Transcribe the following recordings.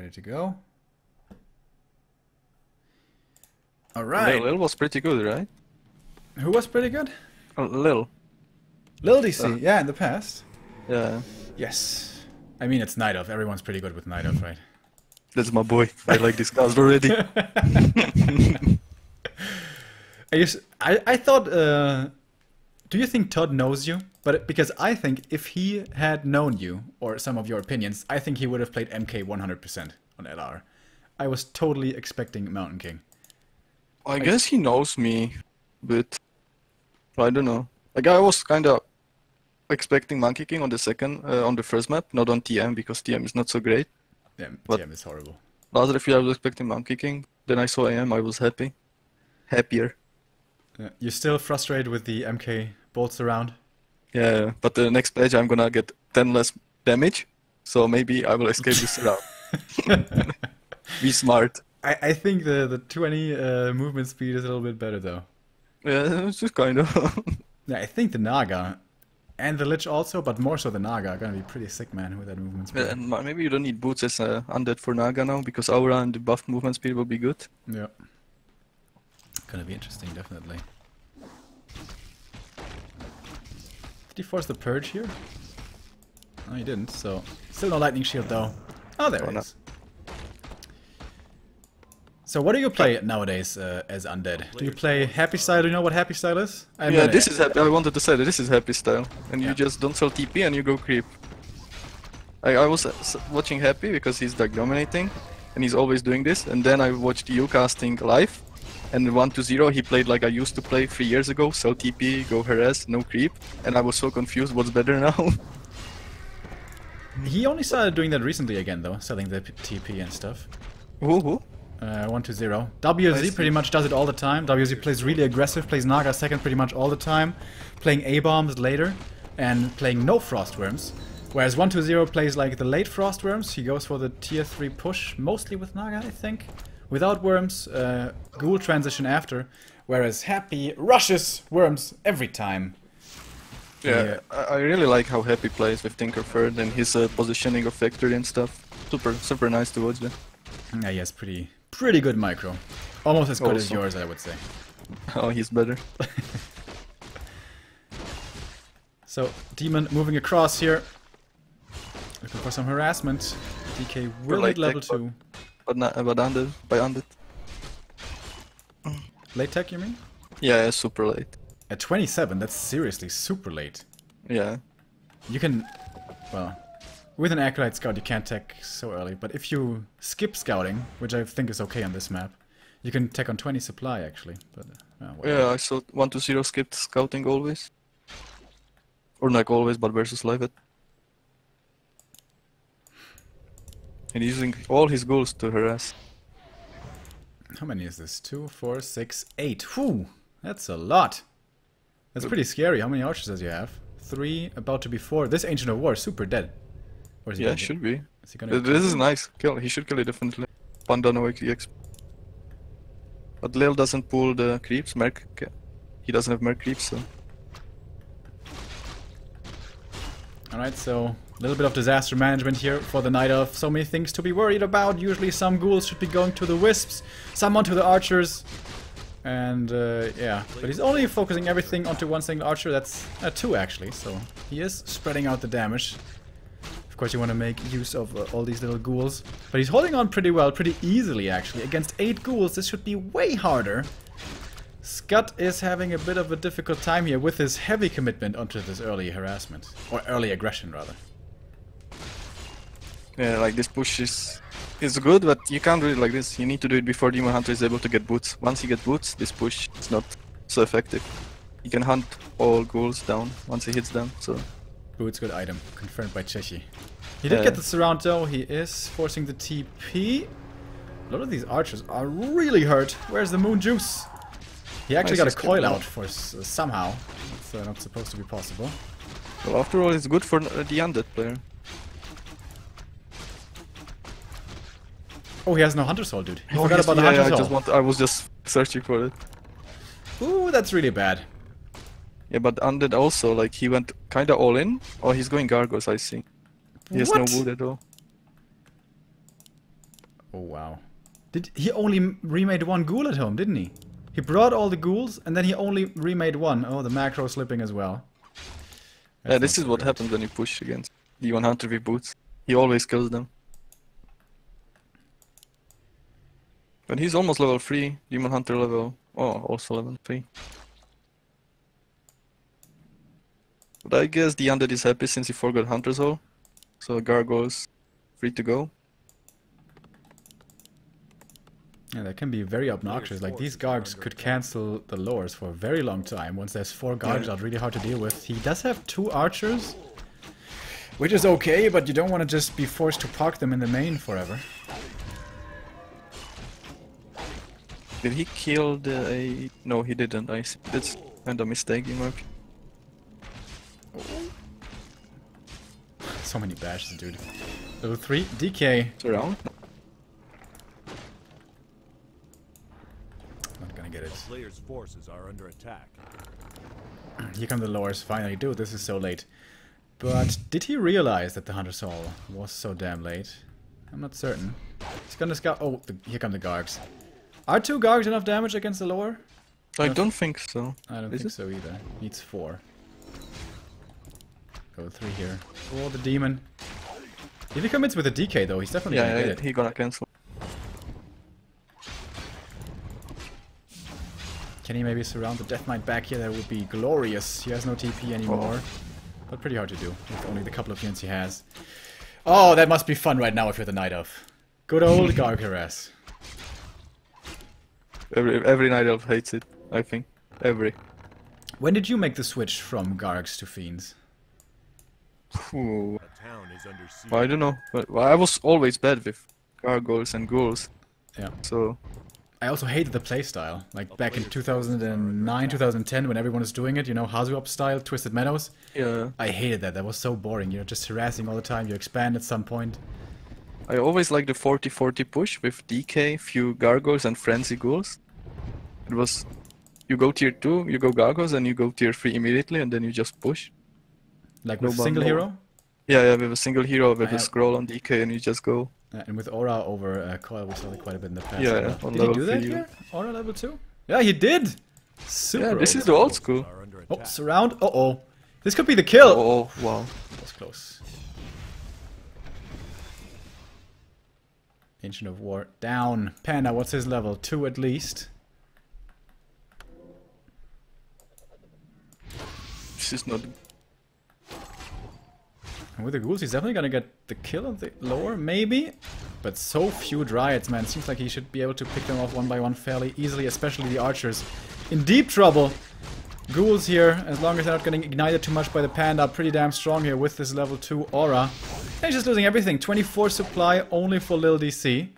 ready to go. All right. LiiLD was pretty good, right? Who was pretty good? LiiLD.C, yeah, in the past. Yeah. Yes. I mean, it's Night of. Everyone's pretty good with Night of, right? That's my boy. I like this cast already. I thought, do you think Todd knows you? But because I think if he had known you, or some of your opinions, I think he would have played MK 100% on LR. I was totally expecting Mountain King. I guess he knows me, but I don't know. Like I was kind of expecting Monkey King on the first map, not on TM because TM is not so great. Yeah, But TM is horrible. last refill I was expecting Monkey King. Then I saw AM, I was happier. You're still frustrated with the MK bolts around? Yeah, but the next pledge I'm gonna get 10 less damage, so maybe I will escape this round. Be smart. I think the 20 movement speed is a little bit better though. Yeah, it's just kind of. Yeah, I think the Naga and the Lich also, but more so the Naga are gonna be pretty sick, man, with that movement speed. And maybe you don't need boots as undead for Naga now, because Aura and the buffed movement speed will be good. Yeah. Gonna be interesting, definitely. Did he force the purge here? No, he didn't, so... Still no lightning shield, though. Oh, there it is. So what do you play nowadays as undead? Do you play happy style? Do you know what happy style is? Yeah, this is happy. I wanted to say that this is happy style. And you just don't sell TP and you go creep. I was watching Happy because he's like dominating. And he's always doing this. And then I watched you casting live. And 1-0 he played like I used to play 3 years ago. Sell TP, go harass, no creep. And I was so confused what's better now. He only started doing that recently again though. Selling the TP and stuff. Who? 1-0. WZ pretty much does it all the time. WZ plays really aggressive, plays Naga second pretty much all the time, playing A-bombs later, and playing no Frostworms. Whereas 1-0 plays like the late Frostworms, he goes for the tier 3 push, mostly with Naga, I think. Without Worms, Ghoul transition after, whereas Happy rushes Worms every time. Yeah, I really like how Happy plays with Tinker Third and his positioning of Factory and stuff. Super nice to watch that. Yeah, he has pretty good micro. Almost as good as yours, I would say. Oh, he's better. So, Demon moving across here. Looking for some harassment. DK will hit level 2. But undead, by undead. Late tech, you mean? Yeah, super late. At 27, that's seriously super late. Yeah. You can... Well... With an Acolyte Scout you can't tech so early, but if you skip scouting, which I think is okay on this map, you can tech on 20 supply actually. But yeah, I saw 1-0 skipped scouting always. Or not always, but versus live it. And using all his goals to harass. How many is this? 2, 4, 6, 8. Whew! That's a lot! That's pretty scary. How many archers does he have? 3, about to be 4. This Ancient of War is super dead. Or is he should be. Is he gonna this is nice. Kill. He should kill it definitely. Panda no EX. But LiiLD doesn't pull the creeps. Merc. He doesn't have Merc creeps, so. Alright, so a little bit of disaster management here for the Night of. So many things to be worried about. Usually some ghouls should be going to the wisps, some onto the archers. And yeah, but he's only focusing everything onto one single archer. That's 2 actually, so he is spreading out the damage. Of course you want to make use of all these little ghouls. But he's holding on pretty well, pretty easily actually. Against 8 ghouls this should be way harder. Skutt is having a bit of a difficult time here with his heavy commitment onto this early harassment. Or early aggression rather. Yeah, like this push is good, but you can't do it like this. You need to do it before Demon Hunter is able to get boots. Once he gets boots, this push is not so effective. He can hunt all ghouls down once he hits them, so... Boots, good item. Confirmed by Cheshi. He did get the surround though. He is forcing the TP. A lot of these archers are really hurt. Where's the moon juice? He actually got a coil out for somehow. It's not supposed to be possible. Well, after all, it's good for the undead player. Oh, he has no Hunter Soul, dude. He forgot about the Hunter Soul. I was just searching for it. Ooh, that's really bad. Yeah, but undead also, like, he went kinda all in, or he's going Gargos, I see. He has no wood at all. Oh wow. Did he only remade one ghoul at home, didn't he? He brought all the ghouls and then he only remade one. Oh, the macro slipping as well. Yeah, this is what happens when you push against Demon Hunter with boots. He always kills them. But he's almost level 3, Demon Hunter level... Oh, also level 3. But I guess the Undead is happy since he forgot Hunter's Hole. So Gargoyle's free to go. Yeah, that can be very obnoxious. Like, these Gargs could cancel the lures for a very long time. Once there's 4 Gargs out, really hard to deal with. He does have 2 archers, which is okay, but you don't want to just be forced to park them in the main forever. Did he kill the... No, he didn't. That's kind of a mistake in my opinion. So many bashes, dude. Level 3, DK. It's around. Not gonna get it. Player's forces are under attack. Here come the lures, finally. Dude, this is so late. But did he realize that the Hunter's Hall was so damn late? I'm not certain. He's gonna scout... Oh, here come the Gargs. Are 2 Gargs enough damage against the lure? I don't think so. I don't think so either. Needs 4. Go 3 here. Oh, the demon. If he commits with a DK though, he's definitely gonna get it. He gonna cancel. Can he maybe surround the Death Knight back here? That would be glorious. He has no TP anymore. But pretty hard to do with only the couple of units he has. Oh, that must be fun right now if you're the Night Elf. Good old Garg harass. Every Night Elf hates it, I think. Every. When did you make the switch from Gargs to Fiends? Ooh. The town is under siege. I don't know. But I was always bad with gargoyles and ghouls. Yeah. So I also hated the playstyle. Like back in 2009, 2010, when everyone was doing it, you know, Hazuop style, Twisted Meadows. yeah, I hated that. That was so boring. You're just harassing all the time. You expand at some point. I always liked the 40-40 push with DK, few gargoyles and frenzy ghouls. It was you go tier 2, you go gargoyles, and you go tier 3 immediately, and then you just push. Like with No single bundle. hero? Yeah, with a single hero with I a have- scroll on DK, and you just go. And with Aura over Coil, we saw it quite a bit in the past. Yeah, as well. on Did he level do that 3. here? Aura level 2? Yeah, he did! Super Yeah, this old. is the old school. Are under Oh, attack. surround. Uh-oh. This could be the kill! Oh, wow. That was close. Ancient of War down. Panda, what's his level? 2 at least. This is not. And with the ghouls, he's definitely gonna get the kill on the lower, maybe? But so few Dryads, man. Seems like he should be able to pick them off one by one fairly easily, especially the archers. In deep trouble. Ghouls here, as long as they're not getting ignited too much by the Panda, pretty damn strong here with this level 2 aura. And he's just losing everything. 24 supply only for LiiLD.C.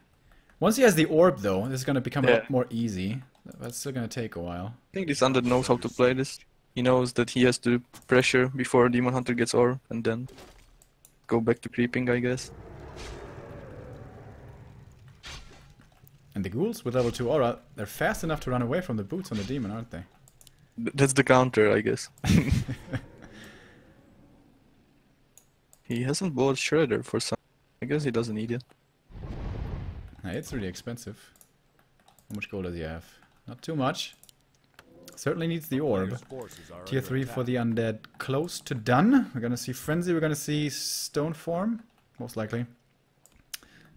Once he has the orb, though, this is gonna become a lot more easy. That's still gonna take a while. I think this Undead knows how to play this. He knows that he has to pressure before Demon Hunter gets orb, and then go back to creeping, I guess. And the ghouls with level 2 aura, they're fast enough to run away from the boots on the demon, aren't they? That's the counter, I guess. He hasn't bought Shredder for some. I guess he doesn't need it. It's really expensive. How much gold does he have? Not too much. Certainly needs the orb. Player's forces are Tier under 3 attack. for the undead. Close to done. We're gonna see Frenzy, we're gonna see Stone Form. Most likely.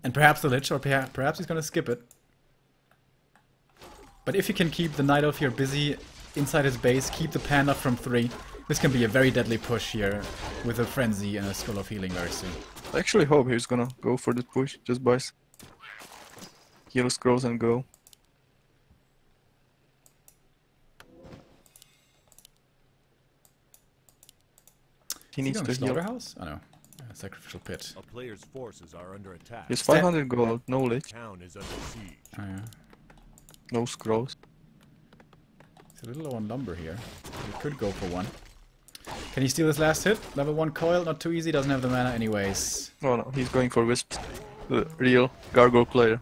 And perhaps the Lich, or perhaps he's gonna skip it. But if he can keep the Night Elf here busy inside his base, keep the Panda from 3, this can be a very deadly push here with a Frenzy and a Skull of Healing very soon. I actually hope he's gonna go for the push. Just buy heal scrolls and go. He Is he needs going to heal. Slaughterhouse? Oh no. Sacrificial Pit. A player's forces are under attack. He's 500 gold, no lich, Town is under siege. Oh yeah. no scrolls. He's a little low on lumber here. He could go for one. Can he steal his last hit? Level 1 coil, not too easy, doesn't have the mana anyways. Oh no, he's going for wisps. The real gargoyle player.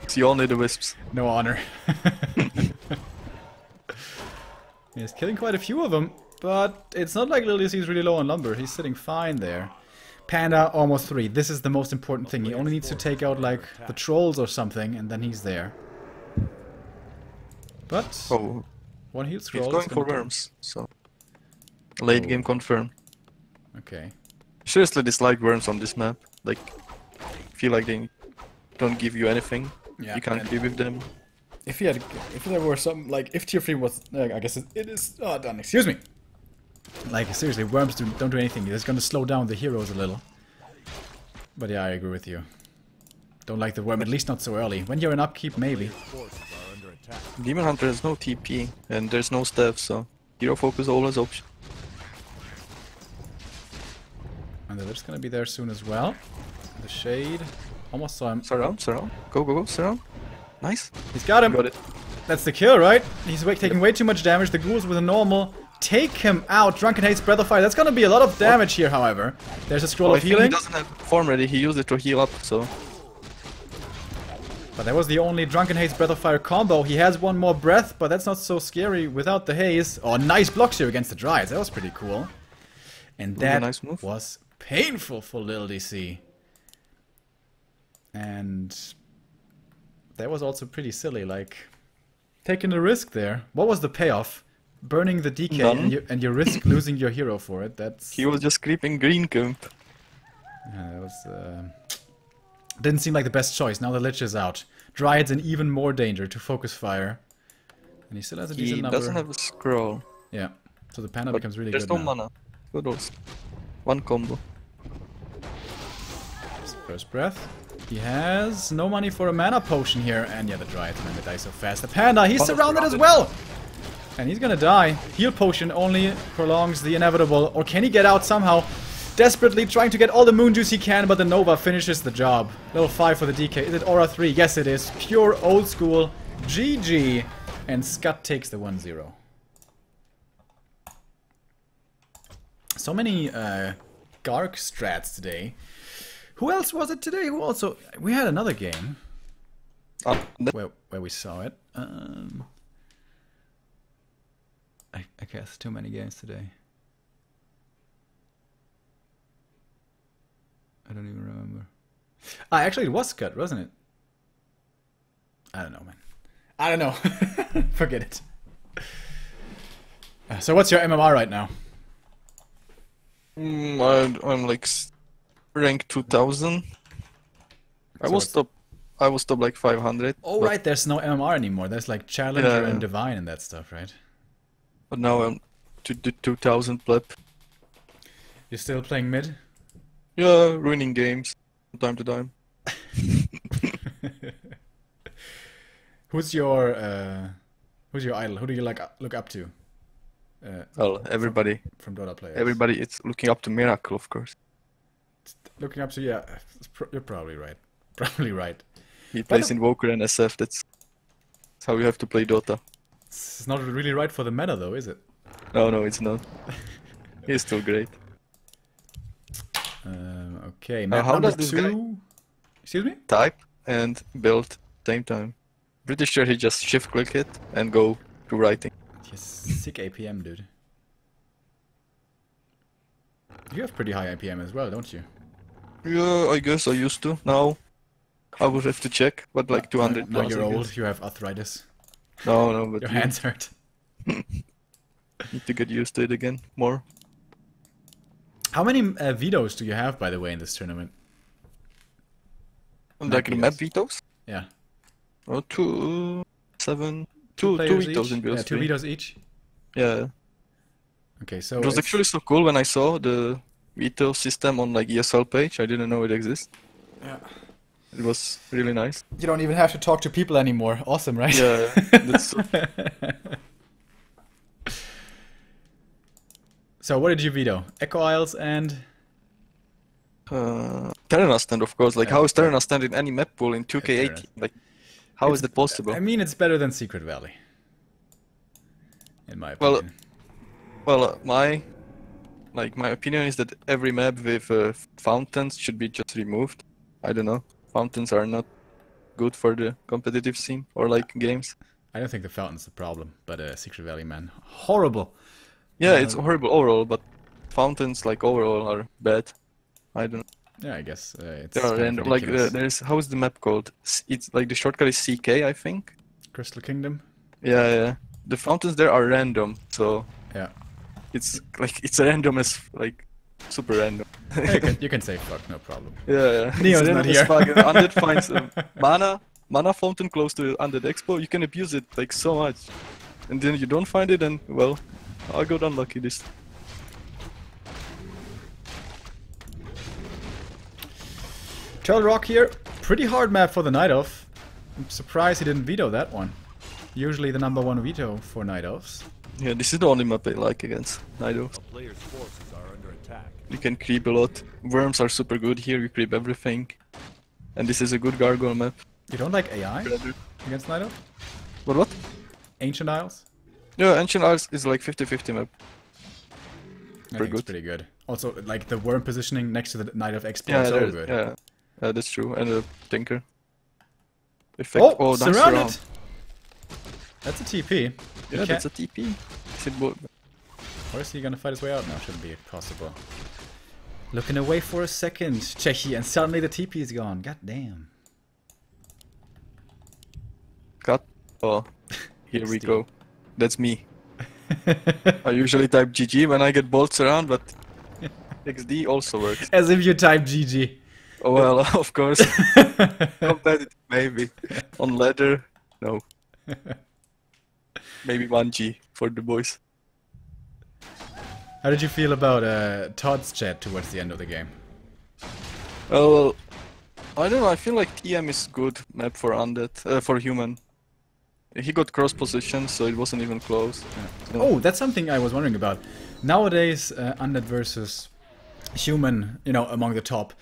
See only the wisps. No honor. He's killing quite a few of them, but it's not like LiiLD.C is really low on lumber. He's sitting fine there. Panda, almost 3. This is the most important thing. He only needs to take out, like, the trolls or something, and then he's there. But... Oh, one heal scroll. he's going for worms, so... Late game confirm. Okay. Seriously dislike worms on this map. Like, feel like they don't give you anything. Yeah, You can't be with them. If there were some, like, if tier 3 was, I guess it is done. Excuse me. Like, seriously, worms don't do anything. It's gonna slow down the heroes a little. But yeah, I agree with you. Don't like the worm, at least not so early. When you're in upkeep, maybe. Forces are under attack. Demon Hunter has no TP, and there's no staff, so... Hero focus always option. And the Lift's gonna be there soon as well. The Shade. Almost saw him. Surround. Go, surround. Nice. He's got him. Got it. That's the kill, right? He's taking way too much damage. The ghouls with a normal take him out. Drunken Hate's Breath of Fire. That's gonna be a lot of damage here, however. There's a scroll Well, of I think healing. he doesn't have form ready, he used it to heal up, so... But that was the only Drunken Hate's Breath of Fire combo. He has one more breath, but that's not so scary without the haze. Oh, nice blocks here against the Dryads. That was pretty cool. And that nice move. was painful for LiiLD.C. And that was also pretty silly, like taking a risk there. What was the payoff? Burning the DK and you risk losing your hero for it. That's He was just creeping green camp. yeah, that was didn't seem like the best choice. Now the Lich is out. Dryad's in even more danger to focus fire. And he still has a decent He number. doesn't have a scroll. Yeah. So the Panda But becomes really there's good no now. mana. Good rolls. One combo. First breath. He has no money for a mana potion here. And yeah, the Dryad's gonna die so fast. The Panda, he's surrounded as well! And he's gonna die. Heal potion only prolongs the inevitable. Or can he get out somehow? Desperately trying to get all the moon juice he can, but the Nova finishes the job. Level 5 for the DK. Is it Aura 3? Yes, it is. Pure old school. GG. And Skutt takes the 1-0. So many Garg strats today. Who else was it today? Who also... We had another game. Where we saw it. I guess too many games today. I don't even remember. Actually, it was Skutt, wasn't it? I don't know, man. I don't know. Forget it. So what's your MMR right now? I'm like rank 2000. I will stop like 500. Oh right, there's no MMR anymore. There's like Challenger and Divine and that stuff, right? But now I'm to the 2000 pleb. You're still playing mid? Yeah, ruining games from time to time. Who's your idol? Who do you look up to? Well, everybody. From Dota players. Everybody is looking up to Miracle, of course. Looking up to you're probably right. Probably right. He plays Invoker and SF. That's how you have to play Dota. It's not really right for the meta, though, is it? No, it's not. He's still great. Okay, map how number does this 2. Excuse me? Type and build same time. Pretty sure he just shift click it and go to writing. Yes, sick APM, dude. You have pretty high APM as well, don't you? Yeah, I guess I used to. Now I would have to check, but like 200 Now plus, you're I guess. old, you have arthritis. No, but Your hands hurt. need to get used to it again more. How many vetoes do you have, by the way, in this tournament? Like the map vetoes? Yeah. Oh, 2, 7, Two 2 players vetoes each? in BOS3. Yeah, 2 vetoes each? Yeah. Okay, so It was actually so cool when I saw the veto system on like ESL page. I didn't know it exists. Yeah. It was really nice. You don't even have to talk to people anymore. Awesome, right? Yeah, that's so... So what did you veto? Echo Isles and... Terran stand, of course. Like, how is Terran stand in any map pool in 2K18? Like, how is that possible? I mean, it's better than Secret Valley. In my opinion. Well, my opinion is that every map with fountains should be just removed. I don't know. Fountains are not good for the competitive scene or like games. I don't think the fountain's the problem, but Secret Valley, man, horrible. Yeah, it's horrible overall, but fountains like overall are bad. I don't know. Yeah, I guess it's There are kind of random, like ridiculous. there's, how is the map called? It's like the shortcut is CK, I think. Crystal Kingdom. Yeah, yeah. The fountains there are random, so Yeah. it's like it's random as like super random. Yeah, you can say fuck, no problem. Yeah, yeah. Neo's It's not random as here. fuck. Undead finds a mana fountain close to Undead Expo. You can abuse it like so much, and then you don't find it, and well, I got unlucky this. Turtle Rock here. Pretty hard map for the Night Elf. I'm surprised he didn't veto that one. Usually the #1 veto for Night Elves. Yeah, this is the only map I like against Night Elves. A player's forces are under attack. You can creep a lot. Worms are super good here. You creep everything, and this is a good gargoyle map. You don't like AI Predator. against Night Elf? What? Ancient Isles? Yeah, Ancient Isles is like 50-50 map. I Pretty think it's good. pretty good. Also, like the worm positioning next to the Night Elf Expo Yeah, is so there- good. yeah, that's true. And a Tinker. Effect. Oh, nice surrounded! round. That's a TP. Yeah, that's a TP. Is it Or is he gonna fight his way out now? Shouldn't be possible. Looking away for a second, Czechi, and suddenly the TP is gone. God damn. cut? Oh, here we XD. go. That's me. I usually type GG when I get bolts around, but XD also works. As if you type GG. Oh well, of course. Competitive, maybe. On ladder, no. Maybe 1G for the boys. How did you feel about Todd's chat towards the end of the game? Well, I don't know. I feel like TM is good map for undead, for human. He got cross position, so it wasn't even close. So- Oh, that's something I was wondering about. Nowadays, undead versus human, you know, among the top.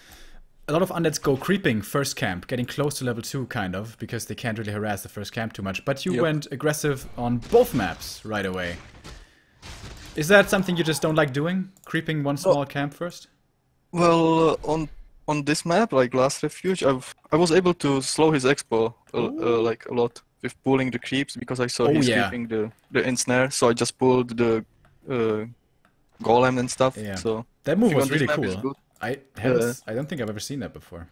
A lot of undeads go creeping first camp, getting close to level 2 kind of, because they can't really harass the first camp too much. But you Yep. went aggressive on both maps right away. Is that something you just don't like doing? Creeping one small camp first? Well, on this map, like Last Refuge, I was able to slow his expo like a lot with pulling the creeps because I saw Oh, he's yeah. creeping the ensnare, so I just pulled the golem and stuff. Yeah. So That move I think was on this really map is cool. good. I don't think I've ever seen that before.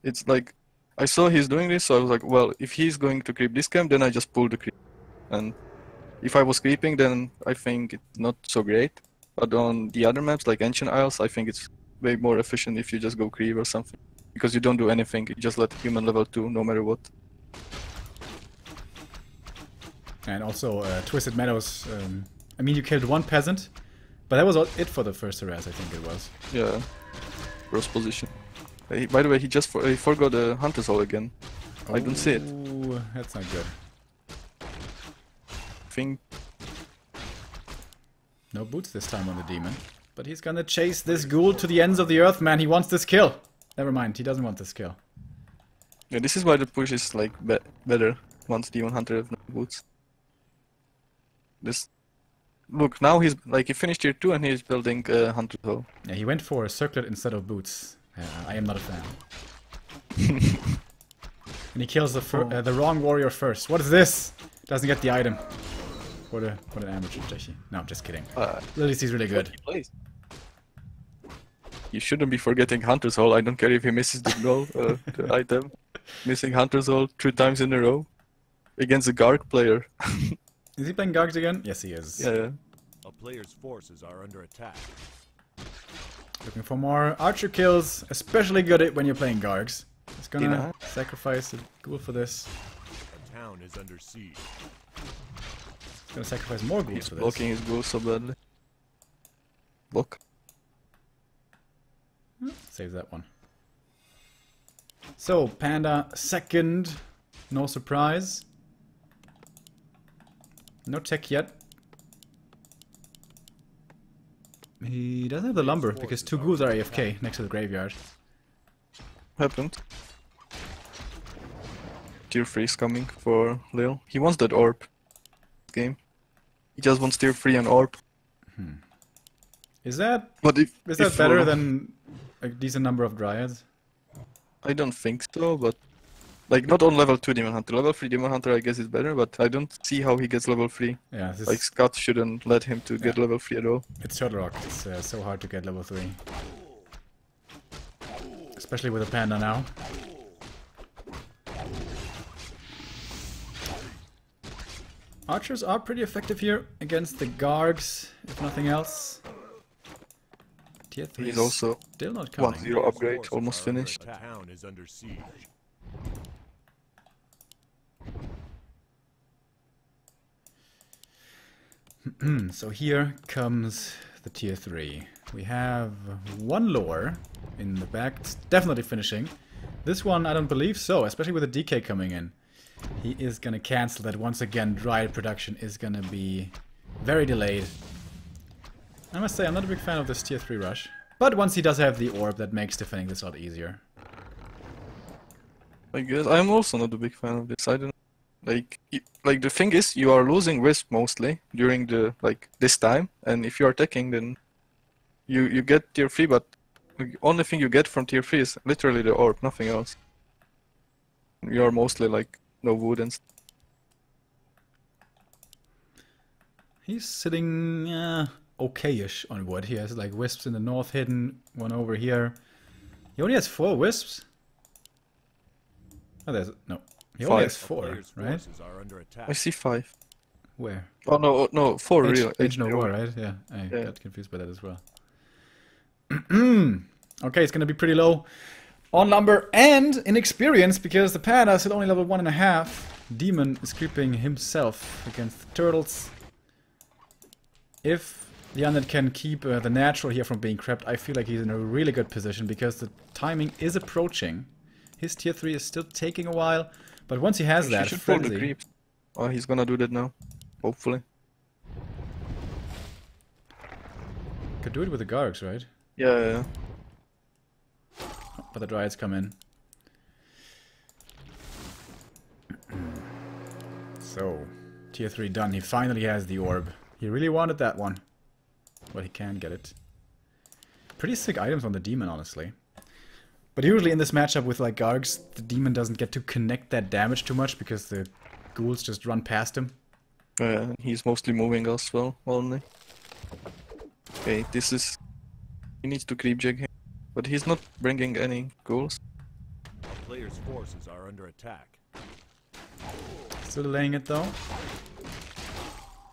It's like I saw he's doing this, so I was like, well, if he's going to creep this camp, then I just pull the creep. And if I was creeping, then I think it's not so great. But on the other maps, like Ancient Isles, I think it's way more efficient if you just go creep or something. Because you don't do anything, you just let human level 2 no matter what. And also, Twisted Meadows, I mean, you killed one peasant, but that was it for the first harass, I think it was. Yeah, cross position. By the way, he forgot the Hunter's Hall again. I don't see it. Ooh, that's not good. Think No boots this time on the demon. But he's gonna chase this ghoul to the ends of the earth, man. He wants this kill. Never mind, he doesn't want this kill. yeah, this is why the push is like better once Demon Hunter have no boots. This look now he finished tier 2 and he's building Hunter's Hall. Yeah, he went for a circlet instead of boots. I am not a fan. And he kills the wrong warrior first. What is this? Doesn't get the item. What an amateur, Jeshi. No, just kidding. LiiLD.C is really good. He plays. You shouldn't be forgetting Hunter's Hall. I don't care if he misses the goal, the item. Missing Hunter's Hall 3 times in a row against a Garg player. Is he playing Gargs again? Yes, he is. Yeah. A player's forces are under attack. Looking for more archer kills, especially good when you're playing Gargs. He's gonna Deny. sacrifice a ghoul for this. A town is under siege. He's gonna sacrifice more ghouls He's for this. blocking his goal so badly. Block. Saves that one. So, Panda second. No surprise. No tech yet. He doesn't have the lumber because 2 ghouls are AFK next to the graveyard. Happened. Tier 3 is coming for Lil. He wants that orb. Game. He just wants tier 3 and orb. Is that But if better than a decent number of dryads? I don't think so, but like not on level 2 Demon Hunter. Level 3 Demon Hunter I guess is better, but I don't see how he gets level 3. Yeah, this Like Skutt shouldn't let him to get level 3 at all. it's Turtle Rock. It's so hard to get level 3. especially with a Panda now. Archers are pretty effective here against the Gargs, if nothing else. Tier 3 He's is also still not coming. 1-0 upgrade, almost finished. The town is under siege. So here comes the tier 3. We have one lore in the back. It's definitely finishing. This one I don't believe so, especially with the DK coming in. He is gonna cancel that once again. Dryad production is gonna be very delayed. I must say I'm not a big fan of this tier 3 rush. But once he does have the orb, that makes defending this a lot easier. I guess I'm also not a big fan of this. I don't like the thing is you are losing wisp mostly during the this time, and if you are attacking then you get tier 3, but the only thing you get from tier 3 is literally the orb, nothing else. You are mostly no wood and stuff. He's sitting okay-ish on wood. He has like wisps in the north hidden, one over here. He only has 4 wisps. Oh, there's no. He only has 4, right? I see 5. Where? Oh no, 4 real. Age no war, right? Yeah, I got confused by that as well. Okay, it's gonna be pretty low on lumber and in experience because the Panda is still only level 1.5. Demon is creeping himself against the turtles. If the Undead can keep the natural here from being crept, I feel like he's in a really good position because the timing is approaching. His tier 3 is still taking a while, but once he has that, He should pull the frenzy... creep. Oh, he's gonna do that now. Hopefully. Could do it with the Gargs, right? Yeah. But the Dryads come in. So, tier 3 done. He finally has the orb. He really wanted that one. But he can get it. Pretty sick items on the demon, honestly. But usually in this matchup with like Gargs, the demon doesn't get to connect that damage too much because the ghouls just run past him. Yeah, he's mostly moving as well, only. Okay, this is... He needs to creep jig him. But he's not bringing any ghouls. A player's forces are under attack. Still delaying it though.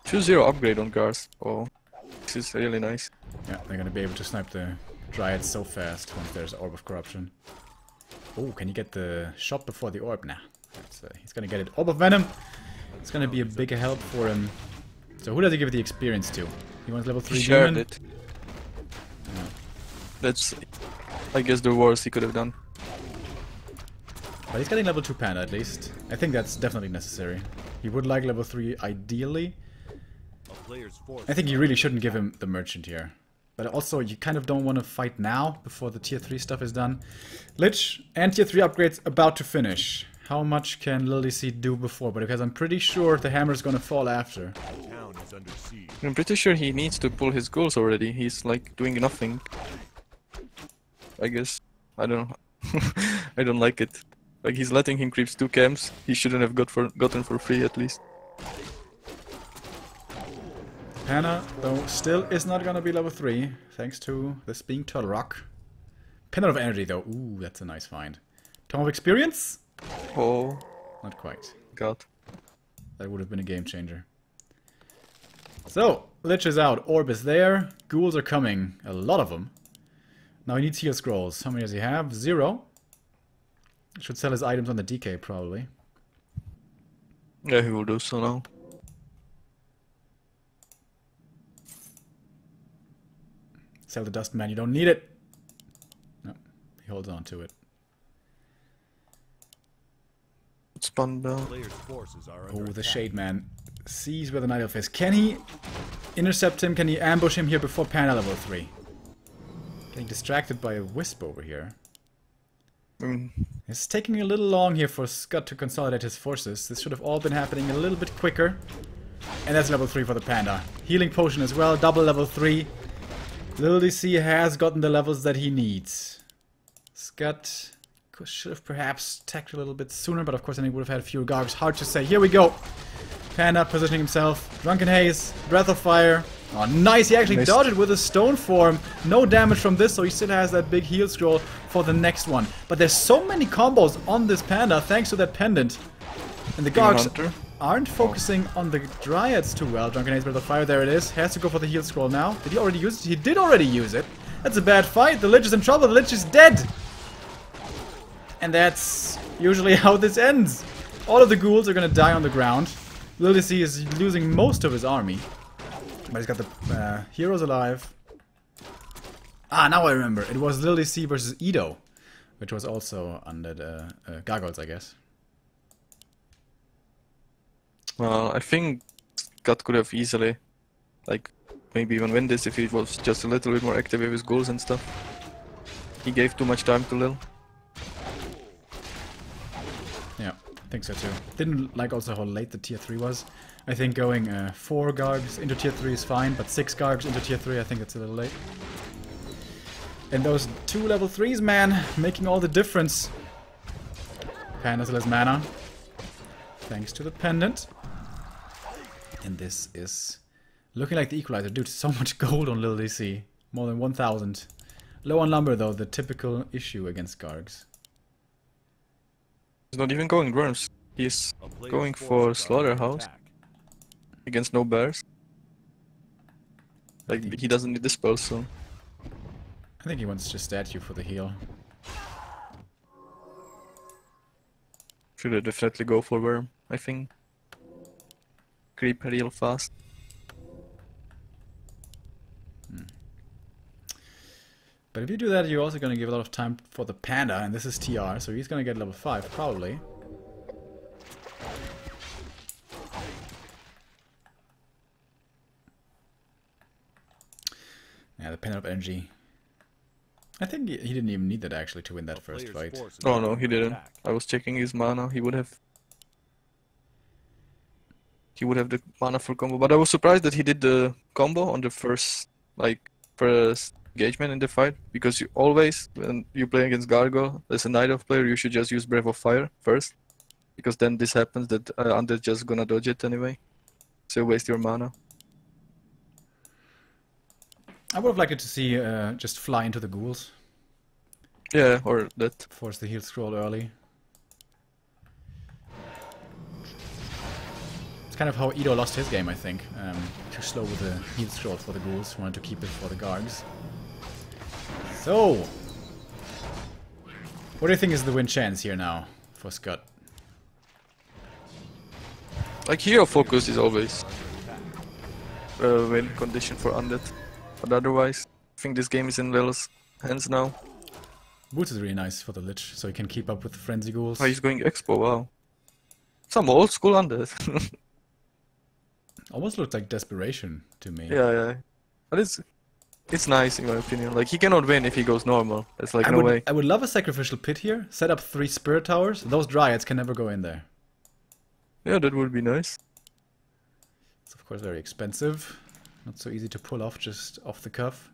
2-0 upgrade on guards. Oh, this is really nice. Yeah, they're gonna be able to snipe the Dryads so fast once there's Orb of Corruption. Oh, can you get the shot before the orb? Nah, he's gonna get it. Orb of Venom! It's gonna be a big help for him. So who does he give the experience to? He wants level 3 He shared demon? it. Yeah. That's, I guess, the worst he could have done. But he's getting level 2 Panda at least. I think that's definitely necessary. He would like level 3 ideally. I think you really shouldn't give him the merchant here. But also, you kind of don't want to fight now, before the tier 3 stuff is done. Lich and tier 3 upgrades about to finish. How much can LiiLD.C do before? But because I'm pretty sure the hammer is gonna fall after. I'm pretty sure he needs to pull his goals already. He's like doing nothing. I guess. I don't know. I don't like it. Like he's letting him creep 2 camps. He shouldn't have gotten for free at least. Hannah, though, still is not gonna be level 3, thanks to this being Turtle Rock. Pinner of Energy, though. Ooh, that's a nice find. Tome of Experience? Oh. Not quite. God. That would have been a game changer. So, Lich is out. Orb is there. Ghouls are coming. A lot of them. Now he needs heal scrolls. How many does he have? 0. Should sell his items on the DK, probably. Yeah, he will do so now. Sell the Dust Man, you don't need it. No, he holds on to it. Spun down. Oh, the Shade Man sees where the Night Elf is. Can he intercept him? Can he ambush him here before Panda level 3? Getting distracted by a Wisp over here. It's taking a little long here for Skutt to consolidate his forces. This should have all been happening a little bit quicker. And that's level 3 for the Panda. Healing Potion as well, double level 3. LiiLD.C has gotten the levels that he needs. Skutt should have perhaps attacked a little bit sooner, but of course then he would have had fewer Gargs. Hard to say. Here we go. Panda positioning himself. Drunken Haze, Breath of Fire. Oh, nice! He actually Missed. dodged it with a stone form. No damage from this, so he still has that big heal scroll for the next one. But there's so many combos on this panda thanks to that pendant. And the Gargs aren't focusing on the Dryads too well. Drunken Ace Breath of Fire, there it is. Has to go for the heal scroll now. Did he already use it? He did already use it. That's a bad fight. The Lich is in trouble. The Lich is dead. And that's usually how this ends. All of the ghouls are gonna die on the ground. LiiLD.C is losing most of his army. But he's got the heroes alive. Ah, now I remember. It was LiiLD.C versus Edo, which was also under the gargoyles, I guess. Well, I think Skutt could have easily, like, maybe even win this if he was just a little bit more active with his goals and stuff. He gave too much time to Lil. Yeah, I think so too. Didn't like also how late the tier 3 was. I think going 4 Gargs into tier 3 is fine, but 6 Gargs into tier 3 I think it's a little late. And those 2 level 3s, man, making all the difference. Panda still has mana. Thanks to the pendant. And this is looking like the equalizer. Dude, so much gold on LiiLD.C. More than 1,000. Low on lumber though, the typical issue against Gargs. He's not even going worms. He's going for slaughterhouse against no bears. Like, he doesn't need the spell, so... I think he wants to statue for the heal. Should definitely go for worm, I think. Creep real fast. But if you do that, you're also going to give a lot of time for the panda, and this is TR, so he's going to get level 5, probably. Yeah, the panda of energy. I think he didn't even need that actually to win that first fight. Oh no, he didn't. I was checking his mana. He would have the mana for combo, but I was surprised that he did the combo on the first engagement in the fight, because you always, when you play against Gargoyle as a Night Elf player, you should just use Breath of Fire first, because then this happens that Undead's just gonna dodge it anyway, so you waste your mana. I would have liked it to see just fly into the ghouls. Yeah, or that. Force the heal scroll early. It's kind of how Edo lost his game, I think. Too slow with the heal scroll for the ghouls. Wanted to keep it for the Gargs. So, what do you think is the win chance here now for Skutt? Like, hero focus is always a win condition for Undead. But otherwise, I think this game is in Lil's hands now. Boots is really nice for the Lich, so he can keep up with the Frenzy Ghouls. Oh, he's going Expo, wow. Some old school Undead. Almost looked like Desperation to me. Yeah. But it's nice in my opinion. Like, he cannot win if he goes normal. It's like, no way. I would love a Sacrificial Pit here. Set up 3 Spirit Towers. Those Dryads can never go in there. Yeah, that would be nice. It's of course very expensive. Not so easy to pull off just off the cuff.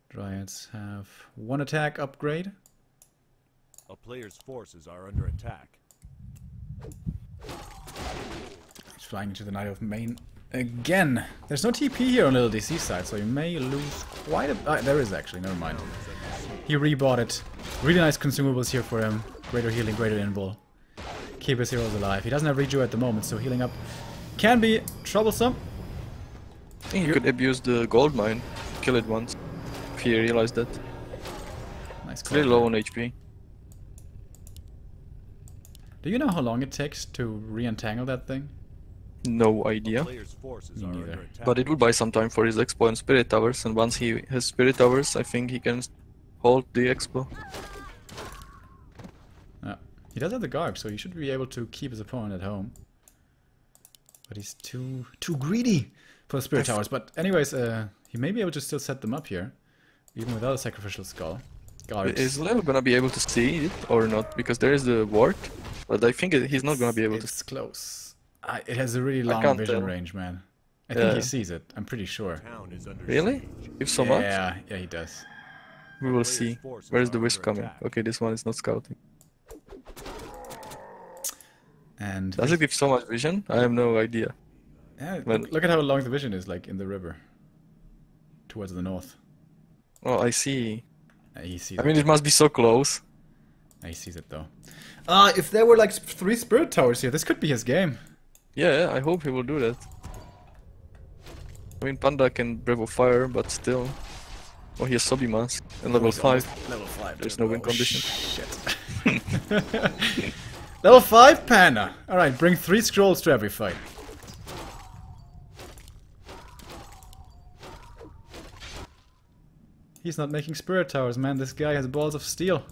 Dryads have 1 attack upgrade. A player's forces are under attack. He's flying into the Night of Main again. There's no TP here on LiiLD.C side, so you may lose quite a... there is actually, never mind. He rebought it. Really nice consumables here for him. Greater healing, greater invul. Keep his heroes alive. He doesn't have rejo at the moment, so healing up can be troublesome. I think he could abuse the gold mine, kill it once, if he realized that. Nice. It's really low on HP. Do you know how long it takes to re-entangle that thing? No idea. Player's forces Me are neither. under attack. But it will buy some time for his Expo and Spirit Towers, and once he has Spirit Towers, I think he can hold the Expo. He does have the Garb, so he should be able to keep his opponent at home. But he's too greedy for the Spirit Towers. But anyways, he may be able to still set them up here, even without a Sacrificial Skull. Garbs. Is Leo gonna be able to see it or not? Because there is the ward, but I think he's not gonna be able to. It's close. It has a really long can't vision tell. range, man. I think he sees it. I'm pretty sure. Town is under Really? siege. If so much? Yeah, he does. We will see. Where is the Wisp coming? Okay, this one is not scouting. And Does it give so much vision? I have no idea. Yeah, But- look at how long the vision is, like in the river. Towards the north. Oh, I see. He sees I mean, it must be so close. He sees it though. If there were like 3 spirit towers here, this could be his game. Yeah, I hope he will do that. I mean, Panda can Brevo Fire, but still. Oh, he has Sobi Mask and level 5. Level 5. There's no win condition. Shit. Level 5 Panda. Alright, bring 3 scrolls to every fight. He's not making spirit towers, man. This guy has balls of steel.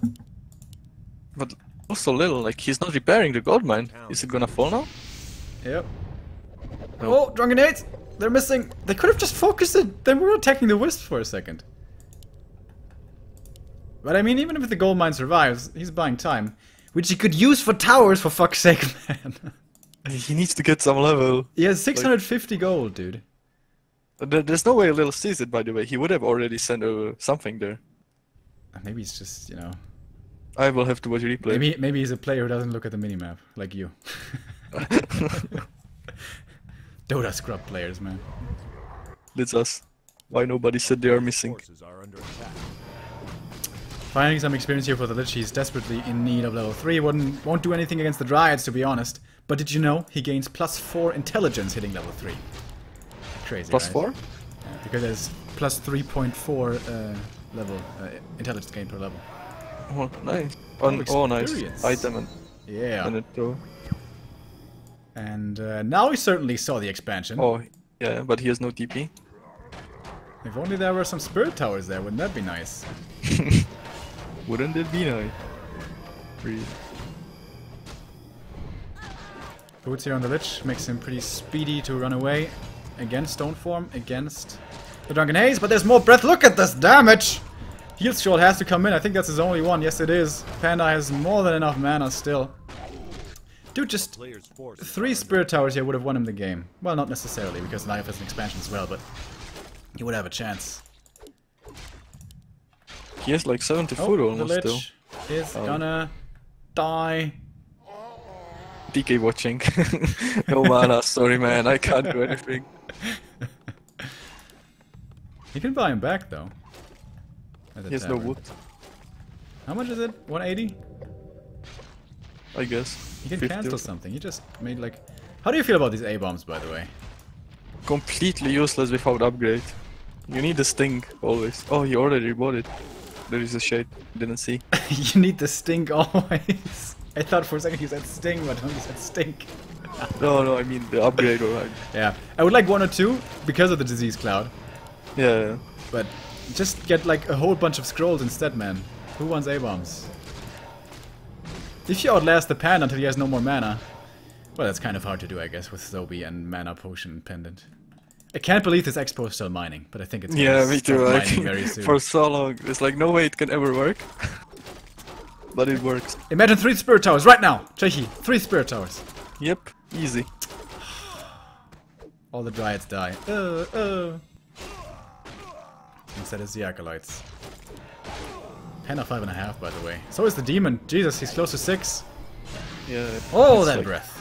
But also little, like he's not repairing the gold mine. Is it gonna fall now? Yep. No. Oh, drunken eights! They're missing. They could have just focused it. They were attacking the wisp for a second. But I mean, even if the gold mine survives, he's buying time, which he could use for towers. For fuck's sake, man. He needs to get some level. He has 650 gold, dude. There's no way Lil sees it, by the way. He would have already sent something there. Maybe he's just, you know. I will have to watch replay. Maybe he's a player who doesn't look at the minimap, like you. Dota scrub players, man. That's us. Why nobody said they are missing? Forces are under attack. Finding some experience here for the Lich. He's desperately in need of level 3. Won't do anything against the Dryads, to be honest. But did you know he gains +4 intelligence hitting level 3? Crazy, Plus right? 4? Yeah, because there's +3.4 level intelligence gain per level. Oh, nice. Oh, nice. experience. Item and Yeah. it too. And now he certainly saw the expansion. Oh, yeah, but he has no TP. If only there were some spirit towers there, wouldn't that be nice? Wouldn't it be nice? Really. Boots here on the Lich makes him pretty speedy to run away. Against Stone Form, against the Drunken Haze, but there's more breath. Look at this damage! Heal Scroll has to come in. I think that's his only one. Yes, it is. Panda has more than enough mana still. Dude, just Players' forces 3 spirit towers here would have won him the game. Well, not necessarily, because Knife has an expansion as well, but he would have a chance. He has like 70 food the almost still. Lich is gonna die. DK watching. No mana, sorry man, I can't do anything. You can buy him back, though. He has no wood, How much is it? 180? I guess. He can 50. cancel something. He just made like... How do you feel about these A-bombs, by the way? Completely useless without upgrade. You need the sting, always. Oh, he already bought it. There is a shade, didn't see. You need the stink always. I thought for a second you said sting, but only said stink. No, I mean the upgrade, alright. Yeah, I would like 1 or 2 because of the disease cloud. Yeah. But just get like a whole bunch of scrolls instead, man. Who wants A-bombs? If you outlast the pan until he has no more mana, well, that's kind of hard to do, I guess, with Zobi and mana potion pendant. I can't believe this expo is still mining, but I think it's Yeah, me too. start Like, mining very soon. for so long, there's like no way it can ever work. But it works. Imagine 3 spirit towers right now, Chehi. 3 spirit towers. Yep, easy. All the dryads die. Instead it's the acolytes. 10 or 5.5, by the way. So is the demon. Jesus, he's close to 6. Yeah. Oh, it's that like breath.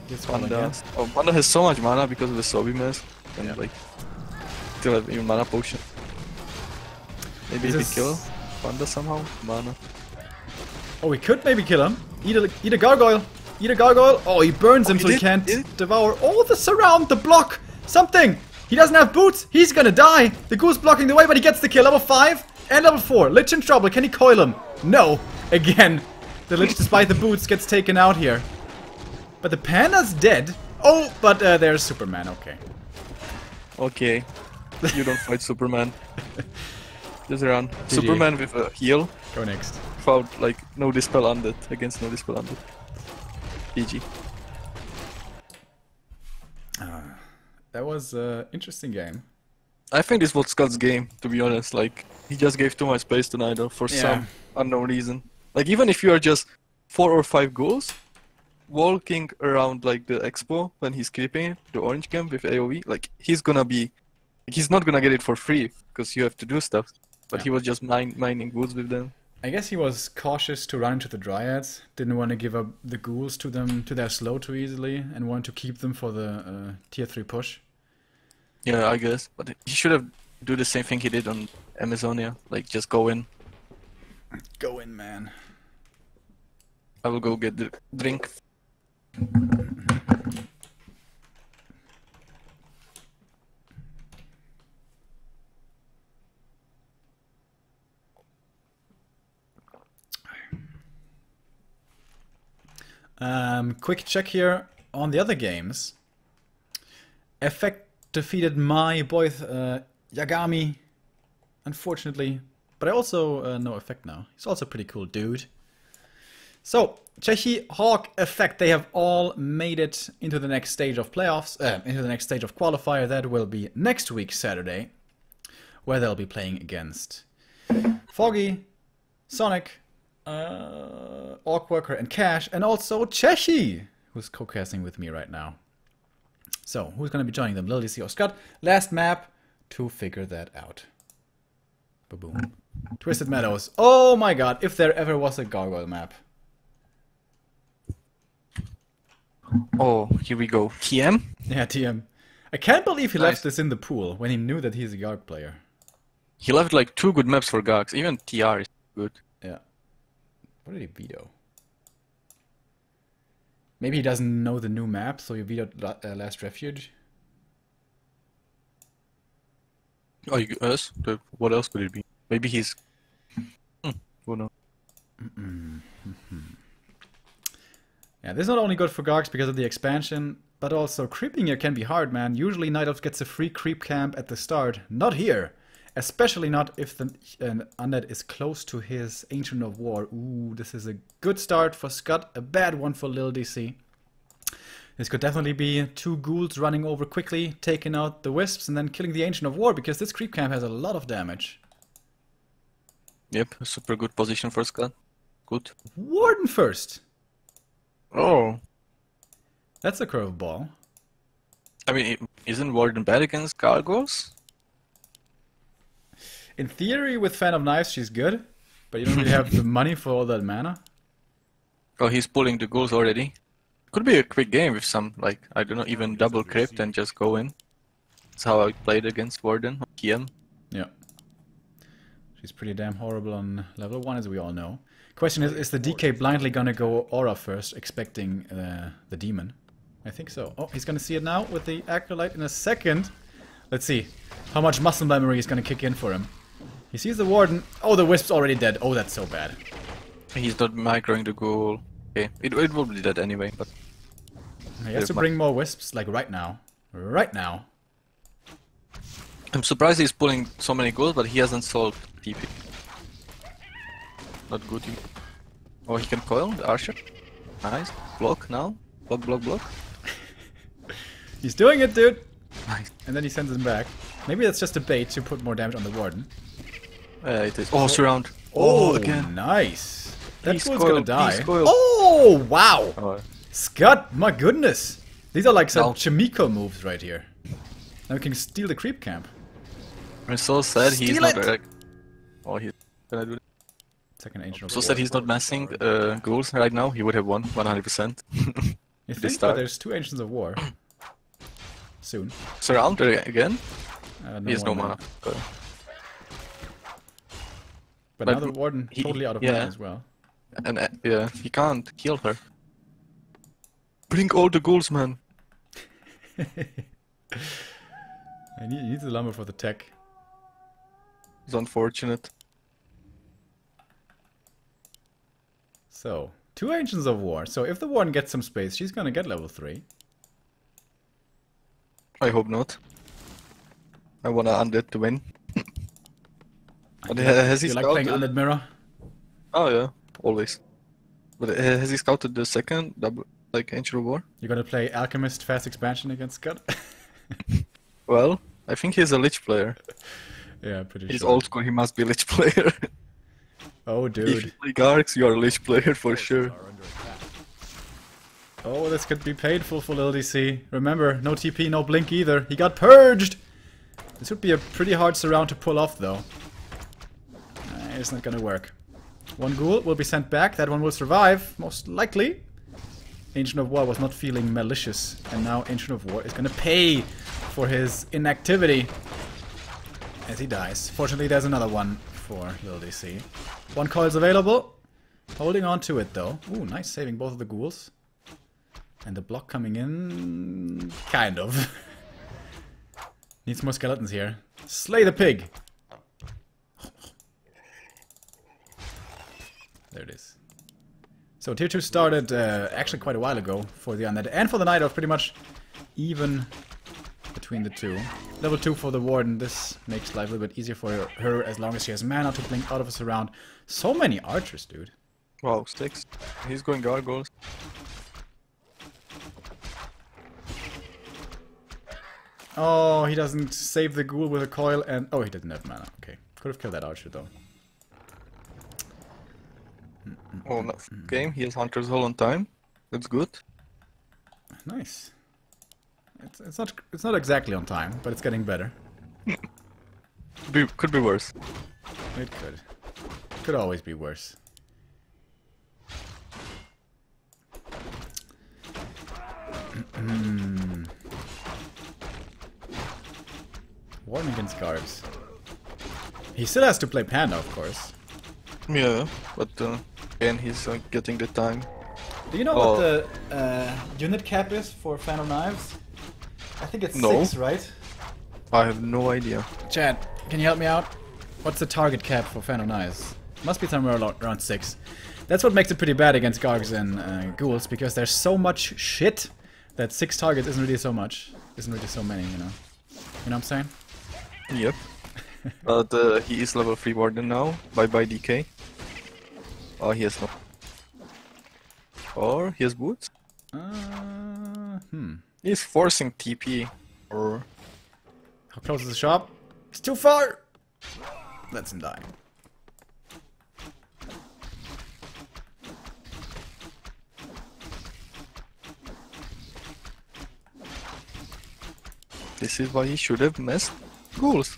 Gets one Panda. again. Oh, Panda has so much mana because of the Sobi mask. And Yeah. like, still have even mana potion. Maybe This we kill is- Panda somehow? Mana. Oh, we could maybe kill him. Eat a gargoyle. Eat a gargoyle. Oh, he burns him he so he did? can't Did? devour. Oh, the surround, the block. Something. He doesn't have boots. He's gonna die. The goose blocking the way, but he gets the kill. Level 5 and level 4. Lich in trouble. Can he coil him? No. Again. The Lich, despite the boots, gets taken out here. But the panda's dead. Oh, but there's Superman. Okay. Okay. You don't fight Superman. Just run. Superman with a heal. Go next. Without like no dispel undead. Against no dispel undead. GG. That was an interesting game. I think this was Skutt's game, to be honest. Like, he just gave too much space to Nido for Yeah. some unknown reason. Like, even if you are just 4 or 5 ghouls, walking around like the expo when he's creeping the orange camp with AoE, like, he's gonna be... He's not gonna get it for free, because you have to do stuff. But Yeah. he was just mining woods with them. I guess he was cautious to run into the Dryads. Didn't want to give up the ghouls to them, to their slow too easily, and wanted to keep them for the tier 3 push. Yeah, I guess. But he should have do the same thing he did on Amazonia. Like, just go in. Go in, man. I will go get the drink. Quick check here on the other games. Effect defeated my boy Yagami, unfortunately. But I also know Effect now. He's also a pretty cool dude. So, Chechi, Hawk, Effect, they have all made it into the next stage of playoffs, into the next stage of qualifier. That will be next week, Saturday, where they'll be playing against Foggy, Sonic, Orkworker, and Cash, and also Chechi, who's co-casting with me right now. So, who's going to be joining them, LiiLD.C or Skutt? Last map to figure that out. Ba-boom. Twisted Meadows. Oh my god, if there ever was a gargoyle map. Oh, here we go. TM? Yeah, TM. I can't believe he Nice. left this in the pool when he knew that he's a Garg player. He left like 2 good maps for Gags. Even TR is good. Yeah. What did he veto? Maybe he doesn't know the new map, so he vetoed Last Refuge. Oh, yes? What else could it be? Maybe he's... Who knows? Yeah, this is not only good for Gargs because of the expansion, but also creeping here can be hard, man. Usually Night Elf gets a free creep camp at the start. Not here. Especially not if the undead is close to his Ancient of War. Ooh, this is a good start for Skutt, a bad one for LiiLD.C. This could definitely be 2 ghouls running over quickly, taking out the wisps, and then killing the Ancient of War, because this creep camp has a lot of damage. Yep, a super good position for Skutt. Good. Warden first! Oh. That's a curveball. I mean, isn't Warden bad against gargoyles? In theory, with Fan of Knives, she's good, but you don't really have the money for all that mana. Oh, he's pulling the ghouls already. Could be a quick game with some, like, I don't know, even double crypt and just go in. That's how I played against Warden on TM. Yeah. She's pretty damn horrible on level 1, as we all know. Question is the DK blindly gonna go Aura first, expecting the demon? I think so. Oh, he's gonna see it now with the Acolyte in a second. Let's see how much muscle memory is gonna kick in for him. He sees the Warden. Oh, the Wisp's already dead. Oh, that's so bad. He's not microing the ghoul. Okay, it will be dead anyway, but... He has to bring more Wisps, like right now. Right now. I'm surprised he's pulling so many ghouls, but he hasn't solved TP. Not good. Oh, he can coil the Archer. Nice. Block now. Block, block, block. He's doing it, dude! Nice. And then he sends him back. Maybe that's just a bait to put more damage on the Warden. It is. Oh, surround. Oh, again. Nice. That He's fool's gonna coiled, die. he's coiled. Oh, wow! Oh, Skutt, my goodness! These are like some No. Chimiko moves right here. Now we can steal the creep camp. I'm so sad he's Steal not it! like... Oh, he's gonna do that. Second Ancient of So War. sad he's not massing ghouls right now. He would have won 100%. You this think, start. but there's 2 Ancients of War. Soon. Surround again? He has no more mana. Okay. But But now the Warden he- totally out of yeah. mana as well. And yeah, he can't kill her. Bring all the ghouls, man. He needs the lumber for the tech. It's unfortunate. So, 2 Ancients of War. So if the Warden gets some space, she's gonna get level 3. I hope not. I wanna undead to win. But Do has he you like playing scouted? Undead Mirror? Oh yeah, always. But has he scouted the second double, like Ancient of War? You're gonna play Alchemist Fast Expansion against Skutt? Well, I think he's a Lich player. Yeah, pretty He's sure. old school, he must be a Lich player. Oh, If you dude. play Gargs, you are a Lich player for Forces sure. are under attack. Oh, this could be painful for LiiLD.C. Remember, no TP, no blink either. He got purged! This would be a pretty hard surround to pull off, though. It's not gonna work. One ghoul will be sent back. That one will survive, most likely. Ancient of War was not feeling malicious, and now Ancient of War is gonna pay for his inactivity as he dies. Fortunately, there's another one for LiiLD.C. One coil is available. Holding on to it, though. Ooh, nice, saving both of the ghouls. And the block coming in... kind of. Needs more skeletons here. Slay the pig! There it is. So tier 2 started actually quite a while ago for the Undead and for the Night Elf, pretty much even between the two. Level 2 for the Warden. This makes life a little bit easier for her as long as she has mana to blink out of us around. So many archers, dude. Wow, 6. He's going gargoyles. Oh, he doesn't save the ghoul with a coil and... oh, he didn't have mana. Okay. Could have killed that archer, though. Oh, no. Game. He has Hunter's Hole on time. That's good. Nice. It's not exactly on time, but it's getting better. Could be worse. It could. Could always be worse. Warden against Gargs. He still has to play Panda, of course. Yeah, but again, he's getting the time. Do you know what the unit cap is for Fan of Knives? I think it's No. 6, right? I have no idea. Chad, can you help me out? What's the target cap for Fan of Knives? Must be somewhere around 6. That's what makes it pretty bad against Gargs and Ghouls, because there's so much shit that 6 targets isn't really so much. Isn't really so many, you know? You know what I'm saying? Yep. But he is level 3 Warden now. Bye-bye DK. Oh, he has no. Or he has boots? He's forcing TP. Or... how close is the shop? It's too far! Let's him die. this is why he should have messed ghouls.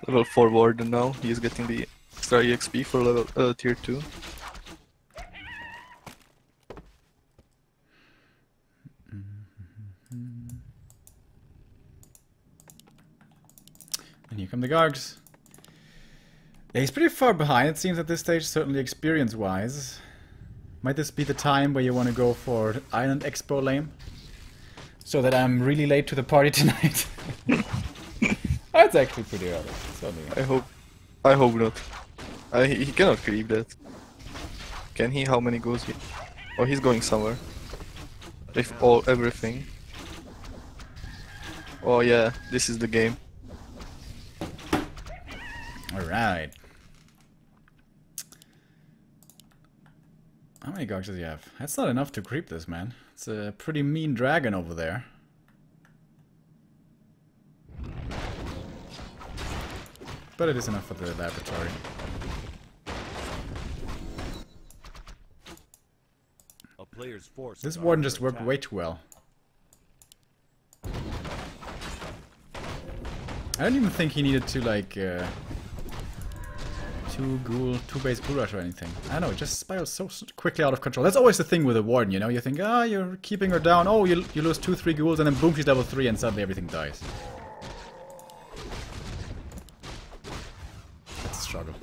Level 4 Warden now. He is getting the extra EXP for level tier 2. And here come the Gargs. Yeah, he's pretty far behind, it seems, at this stage, certainly experience-wise. Might this be the time where you want to go for Island Expo lame? So that I'm really late to the party tonight. That's actually pretty early. Certainly. I hope not. He cannot creep that. Can he? How many goes he? Oh, he's going somewhere. If everything. Oh yeah, this is the game. Alright. How many Gargs does he have? That's not enough to creep this, man. It's a pretty mean dragon over there. But it is enough for the laboratory. A player's force. This Warden just worked way too well. I don't even think he needed to, like, two base ghoul rush or anything. I don't know, it just spirals so quickly out of control. That's always the thing with a Warden, you know? You think, ah, you're keeping her down. Oh, you lose 2-3 ghouls, and then boom, she's level 3, and suddenly everything dies. That's a struggle.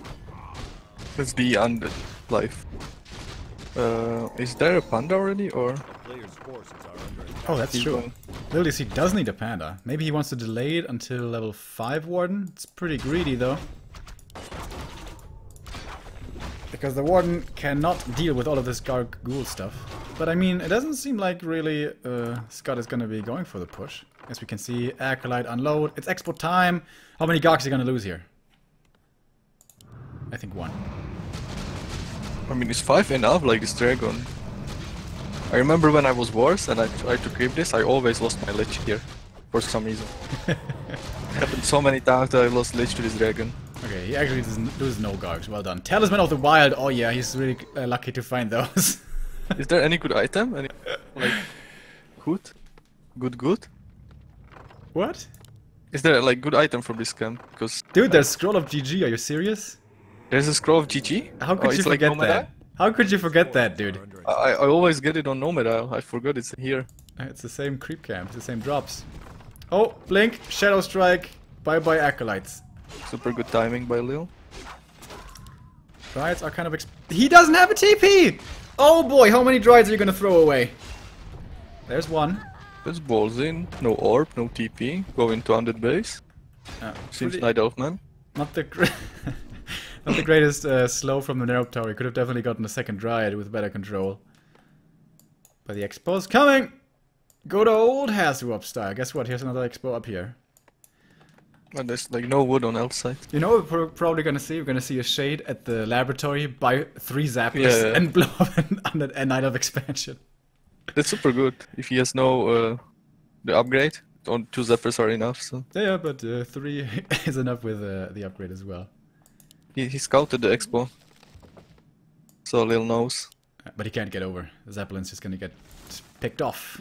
That's the undead life. Is there a panda already, or? Player's forces are under attack. Oh, that's He's true. going. LiiLD.C does need a panda. Maybe he wants to delay it until level 5 Warden. It's pretty greedy, though. Because the Warden cannot deal with all of this Ghoul stuff. But I mean, it doesn't seem like really Skutt is gonna be going for the push. As we can see, Acolyte unload. It's expo time! How many Gargs are you gonna lose here? I think 1. I mean, is 5 enough? Like this dragon. I remember when I was worse and I tried to creep this, I always lost my lich here. For some reason. It happened so many times that I lost lich to this dragon. Okay, he actually loses no Gargs. Well done. Talisman of the Wild. Oh yeah, he's really lucky to find those. Is there any good item? Any, like, good? Good? What? Is there like good item for this camp? Because Dude, there's Scroll of GG. Are you serious? There's a scroll of GG. How could you it's like forget Nomad that? How could you forget that, dude? I always get it on Nomad. I forgot it's here. It's the same creep camp, it's the same drops. Oh, Blink, Shadow Strike, bye-bye Acolytes. Super good timing by Lil. Droids are kind of he doesn't have a TP! Oh boy, how many droids are you gonna throw away? There's one. There's balls in. No orb, no TP. Go into 100 base. Seems Night Elf, man. Not the not the greatest slow from the narrow tower. He could have definitely gotten a second Dryad with better control. But the Expo's coming! Good old Hasu up style. Guess what? Here's another Expo up here. And there's like no wood on Elf side. You know what we're probably gonna see? We're gonna see a Shade at the laboratory, buy 3 Zappers, and blow up a Night of Expansion. That's super good. If he has no the upgrade, on 2 Zappers are enough. So Yeah, but 3 is enough with the upgrade as well. he scouted the Expo, so Lil knows. But he can't get over. Zeppelin's just gonna get picked off.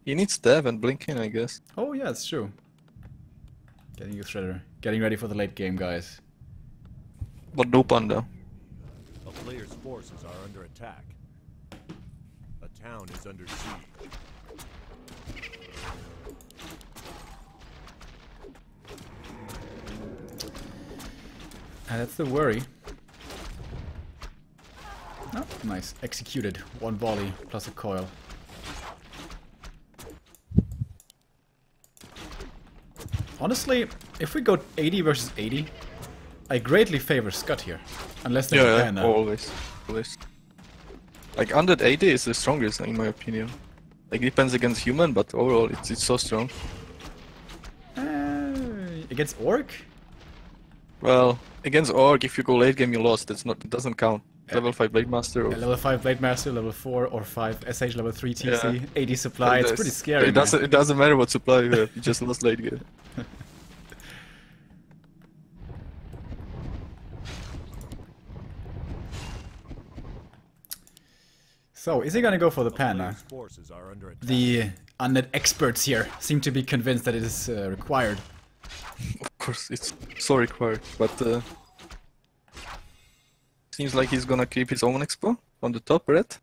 He needs Dev and Blinking, I guess. Oh yeah, it's true. Getting you Shredder. Getting ready for the late game, guys. But no Panda. A player's forces are under attack. A town is under siege. And that's the worry. Oh, nice. Executed. 1 volley plus a coil. Honestly, if we go 80 versus 80, I greatly favor Skutt here. Unless there's a Panda. Always. Like 180 is the strongest in my opinion. Like it depends against human, but overall it's so strong. Against Orc? Well, against Orc, if you go late game, you lost. It doesn't count. Level 5 Blade Master. Or... Yeah, level 5 Blade Master, level 4 or 5 SH, level 3 TC, 80 supply. It's pretty scary. It doesn't matter what supply you have. You just lost late game. So, is he gonna go for the Panda? Forces are under attack. The undead experts here seem to be convinced that it is required. Of course, it's so required, but seems like he's gonna keep his own expo on the top red.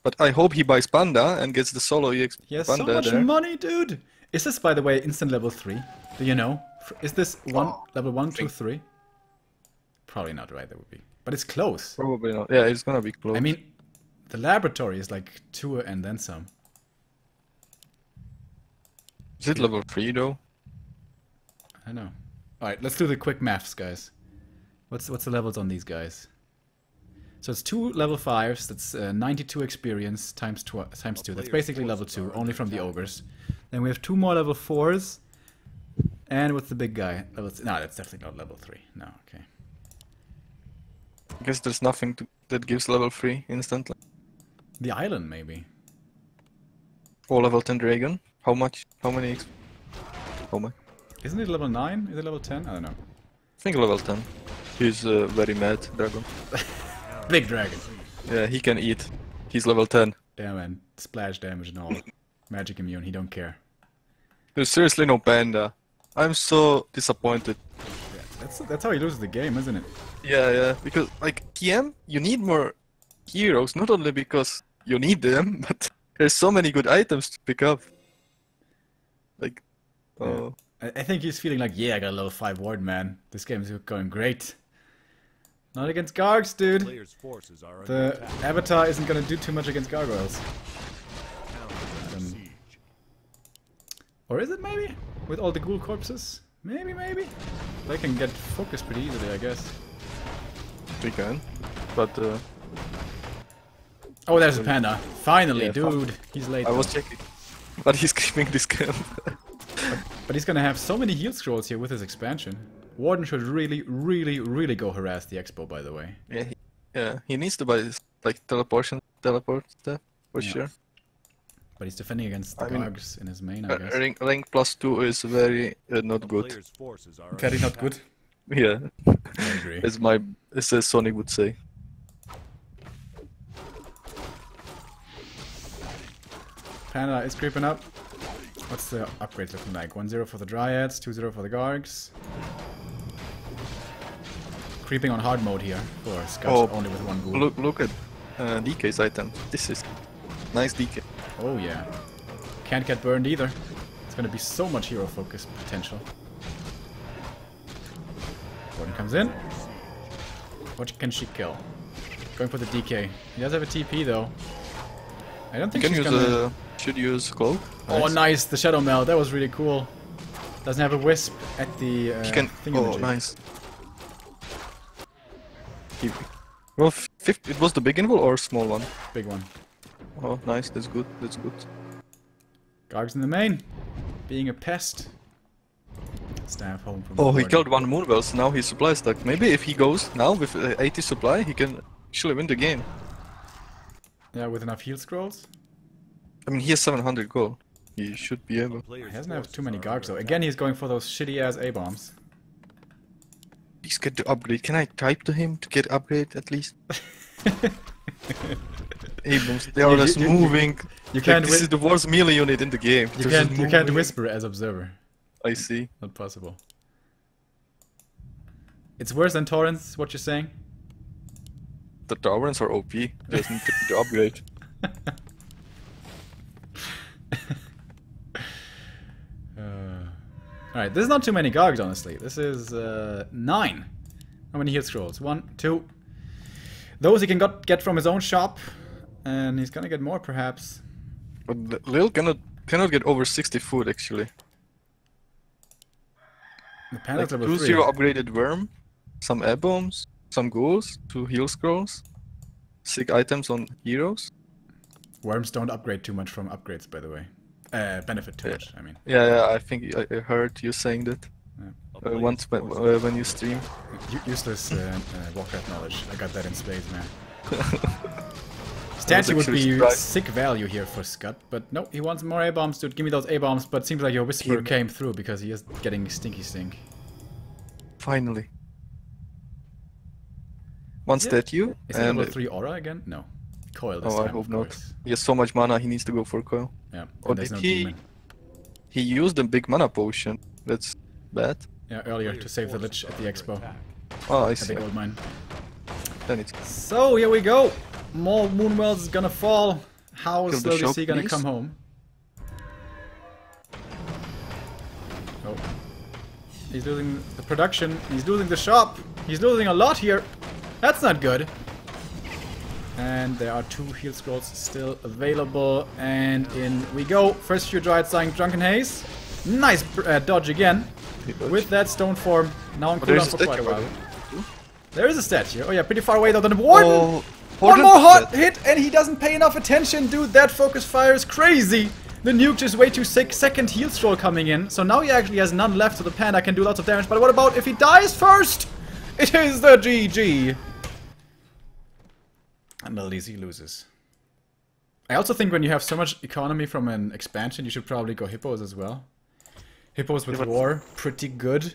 But I hope he buys Panda and gets the solo EX He has Panda so much there. money, dude! Is this, by the way, instant level 3? Do you know? Is this level 1, 2, 3? Probably not, right? That would be. But it's close. Probably not. Yeah, it's gonna be close. I mean, the laboratory is like 2 and then some. Is it level 3 though? I know. Alright, let's do the quick maths, guys. What's the levels on these guys? So it's 2 level 5s, that's 92 experience times 2. That's basically level 2, only from the ogres. Then we have 2 more level 4s. And what's the big guy? No, that's definitely not level 3. No, okay. I guess there's nothing that gives level 3 instantly. The island, maybe. Or level 10 dragon. How much? How many? How much? Isn't it level 9? Is it level 10? I don't know. I think level 10. He's very mad dragon. Big dragon. Yeah, he can eat. He's level 10. Yeah, man. Splash damage and all. Magic immune, he don't care. There's seriously no Panda. I'm so disappointed. Yeah, that's how he loses the game, isn't it? Yeah, because like TM, you need more heroes, not only because you need them, but there's so many good items to pick up. Like, oh. Yeah. I think he's feeling like, yeah, I got a level 5 ward, man. This game is going great. Not against Gargs, dude. Players' forces are under The attack. Avatar isn't gonna do too much against gargoyles. Town is under siege. Or is it maybe? With all the ghoul corpses? Maybe. They can get focused pretty easily, I guess. We can, but Oh, there's a panda. Finally, Yeah, dude. He's late. I was though. checking. But he's keeping this camp. But he's gonna have so many heal scrolls here with his expansion. Warden should really go harass the expo, by the way. Yeah, he needs to buy this, like teleport stuff for sure. But he's defending against the Gargs in his main, I guess. Rank +2 is very not A good. player's forces are Very under not good. Yeah, I agree. as Sonic would say. Panda is creeping up. What's the upgrades looking like? 1-0 for the Dryads, 2-0 for the Gargs. creeping on hard mode here for Skutt, Oh, only with one ghoul. Look at DK's item. This is nice DK. Oh yeah. Can't get burned either. It's gonna be so much hero focus potential. Gordon comes in. What can she kill? Going for the DK. He does have a TP though. I don't think You can she's use gonna... should use cloak. Oh nice, the Shadow Meld, that was really cool. Doesn't have a wisp at the He can. Oh, thingamajig. nice. Well, it was the big invul or small one? Big one. Oh, nice. That's good. That's good. Gargs in the main. Being a pest. Staff home from Oh, he Gordon. killed one Moonwell, so now he's supply stuck. Maybe if he goes now with 80 supply, he can actually win the game. Yeah, with enough heal scrolls. I mean, he has 700 gold. He should be able. He doesn't have too many Gargs though. Again, he's going for those shitty ass A-bombs. Please get the upgrade. Can I type to him to get upgrade at least? Abrams, they are just moving. You can't. This is the worst melee unit in the game. You can't whisper as observer. I see. Not possible. It's worse than Torrents, what you're saying? The Torrents are OP. There's need to upgrade. Alright, this is not too many Gargs, honestly. This is 9. How many heal scrolls? 1, 2. Those he can get from his own shop. And he's gonna get more, perhaps. But Lil cannot get over 60 food, actually. The panel's Like level 3. 2-0 upgraded Worm, some air bombs, some ghouls, 2 heal scrolls, 6 items on heroes. Worms don't upgrade too much from upgrades, by the way. Benefit too much, I mean. Yeah, I think I heard you saying that. Yeah. Once when you stream. Useless Warcraft knowledge. I got that in spades, man. Statue would be sick value here for Skutt, but no, he wants more A-bombs, dude. Give me those A-bombs, but seems like your Whisperer came through because he is getting stinky stink. Finally. One statue. Is it level 3 aura again? No. Coil this time, I hope of not. course. He has so much mana, he needs to go for coil. Yeah, Or and there's did no he... demon. He used a big mana potion. That's bad. Yeah, earlier to save the Lich at the expo. Oh, I At see. the gold mine. Then it's... So, here we go. More Moonwells is gonna fall. How is Kill the LiiLD.C shock, gonna please. come home? Oh. He's losing the production. He's losing the shop. He's losing a lot here. That's not good. And there are 2 heal scrolls still available. And in we go. First few Dryad Sighing Drunken Haze. Nice dodge again. With that stone form. Now on cooldown for quite a while. There is a statue. Oh yeah, pretty far away though. Then Warden! Oh, One more hot hit and he doesn't pay enough attention. Dude, that focus fire is crazy. The nuke is way too sick. Second heal scroll coming in. So now he actually has none left, so the Panda can do lots of damage. But what about if he dies first? It is the GG. And LiiLD.C loses. I also think when you have so much economy from an expansion, you should probably go Hippos as well. Hippos with war, pretty good.